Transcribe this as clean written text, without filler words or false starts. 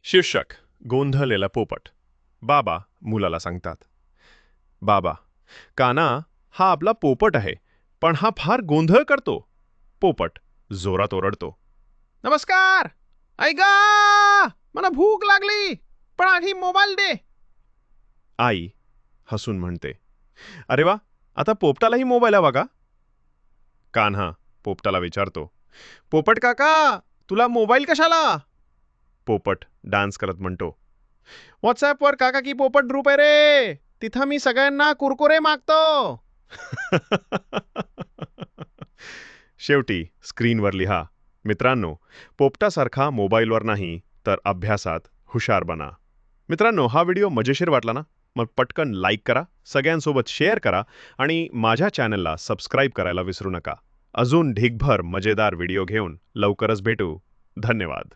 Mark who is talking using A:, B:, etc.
A: शीर्षक गोंधळलेला पोपट. बाबा मुलाला सांगतात, बाबा, काना हा आपला पोपट आहे, पण हा फार गोंधळ करतो. पोपट जोरात ओरडतो, नमस्कार, ऐका, मला भूक लागली, पण आधी मोबाईल दे. आई हसून म्हणते, अरे वा, आता पोपटालाही मोबाईल हवा का? कान्हा पोपटाला विचारतो, पोपट काका, तुला मोबाईल कशाला? पोपट डान्स करत म्हणतो, व्हॉट्सॲपवर काका की पोपट ग्रुप आहे रे, तिथं मी सगळ्यांना कुरकुरे मागतो. शेवटी स्क्रीनवर लिहा, मित्रांनो, पोपटासारखा मोबाईलवर नाही तर अभ्यासात हुशार बना. मित्रांनो, हा व्हिडिओ मजेशीर वाटला ना? मग पटकन लाईक करा, सगळ्यांसोबत शेअर करा आणि माझ्या चॅनलला सबस्क्राईब करायला विसरू नका. अजून ढिगभर मजेदार व्हिडिओ घेऊन लवकरच भेटू. धन्यवाद.